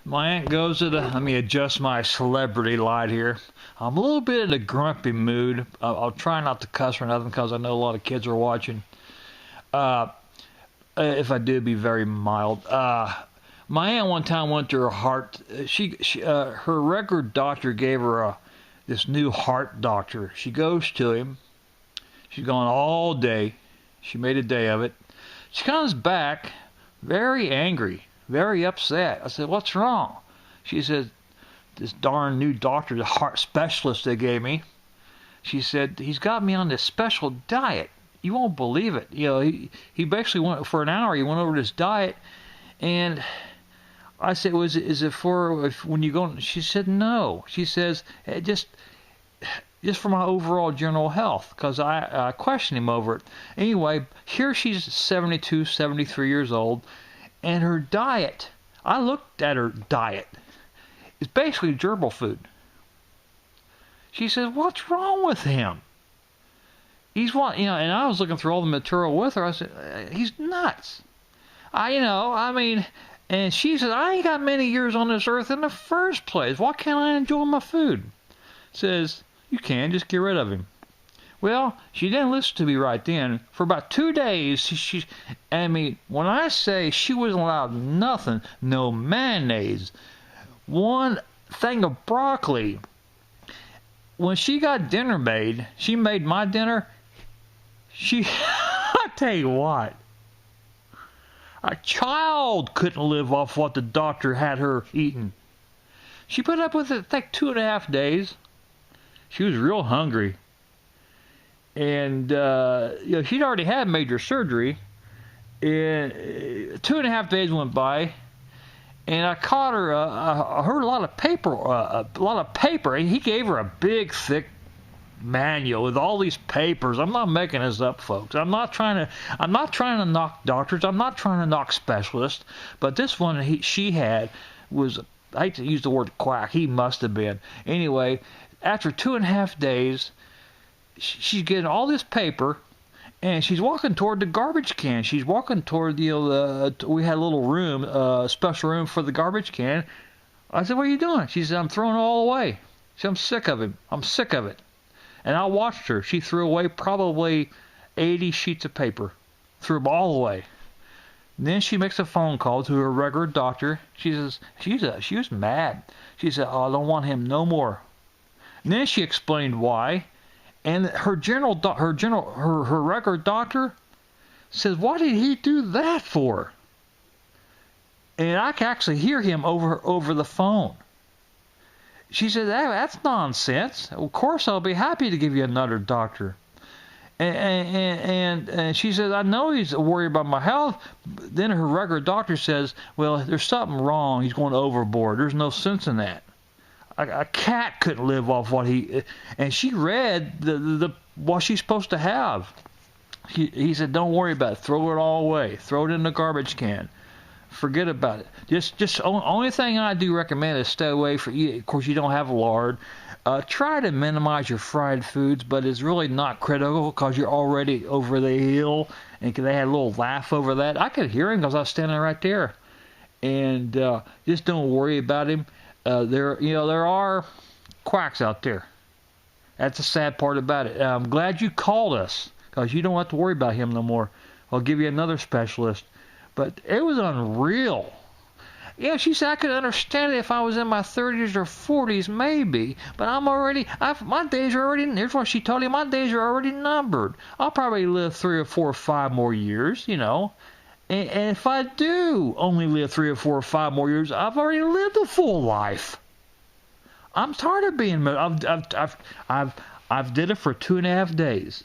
My aunt goes to the. Let me adjust my celebrity light here. I'm a little bit in a grumpy mood. I'll try not to cuss or nothing because I know a lot of kids are watching. Uh, if I do, be very mild. My aunt one time went to her heart. Her regular doctor gave her this new heart doctor. She goes to him. She's gone all day. She made a day of it. She comes back very angry, very upset. I said, "What's wrong?" She said, "This darn new doctor, the heart specialist they gave me." She said, "He's got me on this special diet. You won't believe it. He basically went for an hour. He went over this diet, and I said, is it for when you go?" She said, "No." She says, just for my overall general health, because I questioned him over it. Anyway, here she's 72, 73 years old, and her diet, I looked at her diet, it's basically gerbil food. She said, "What's wrong with him? He's what, and I was looking through all the material with her. I said, he's nuts. And she said, "I ain't got many years on this earth in the first place. Why can't I enjoy my food?" Says, "You can, just get rid of him." Well, she didn't listen to me right then. For about 2 days, when I say she wasn't allowed nothing, no mayonnaise, one thing of broccoli. When she got dinner made, she made my dinner. I tell you what, a child couldn't live off what the doctor had her eating. She put up with it, I think, 2.5 days. She was real hungry. And, she'd already had major surgery. And 2.5 days went by. And I caught her, I heard a lot of paper. He gave her a big, thick manual with all these papers. I'm not making this up, folks. I'm not trying to knock doctors. I'm not trying to knock specialists. But this one she had was, I hate to use the word quack. He must have been. Anyway, after 2.5 days, she's getting all this paper, and she's walking toward the garbage can. She's walking toward we had a little room, special room for the garbage can. I said, "What are you doing?" She said, "I'm throwing it all away." She said, "I'm sick of him. I'm sick of it." And I watched her. She threw away probably 80 sheets of paper. Threw them all away. And then she makes a phone call to her regular doctor. She says, she was mad. She said, "Oh, I don't want him no more." And then she explained why. And her regular doctor says, "Why did he do that for?" And I can actually hear him over the phone. She said, "That's nonsense. Of course, I'll be happy to give you another doctor." And she says, "I know he's worried about my health." Then her regular doctor says, "Well, there's something wrong. He's going overboard. There's no sense in that. A cat couldn't live off what he..." And she read what she's supposed to have. He said, "Don't worry about it. Throw it all away. Throw it in the garbage can. Forget about it. Just only thing I do recommend is stay away from. Of course, you don't have lard. Try to minimize your fried foods, but it's really not critical because you're already over the hill." And they had a little laugh over that. I could hear him because I was standing right there. And just don't worry about him. There are quacks out there. That's the sad part about it. I'm glad you called us because you don't have to worry about him no more. I'll give you another specialist. But it was unreal. Yeah, she said I could understand it if I was in my 30s or 40s, maybe. But my days are already, here's what she told you, my days are already numbered. I'll probably live 3 or 4 or 5 more years, And if I do only live 3 or 4 or 5 more years, I've already lived a full life. I'm tired of being, I've did it for 2.5 days.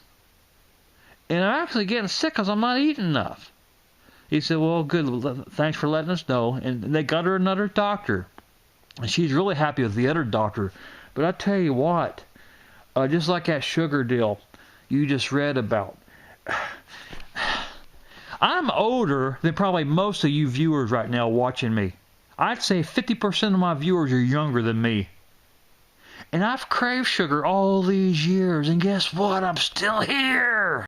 And I'm actually getting sick because I'm not eating enough. He said, "Well, good. Thanks for letting us know." And they got her another doctor. And she's really happy with the other doctor. But I tell you what, just like that sugar deal you just read about, I'm older than probably most of you viewers right now watching me. I'd say 50% of my viewers are younger than me. And I've craved sugar all these years. And guess what? I'm still here.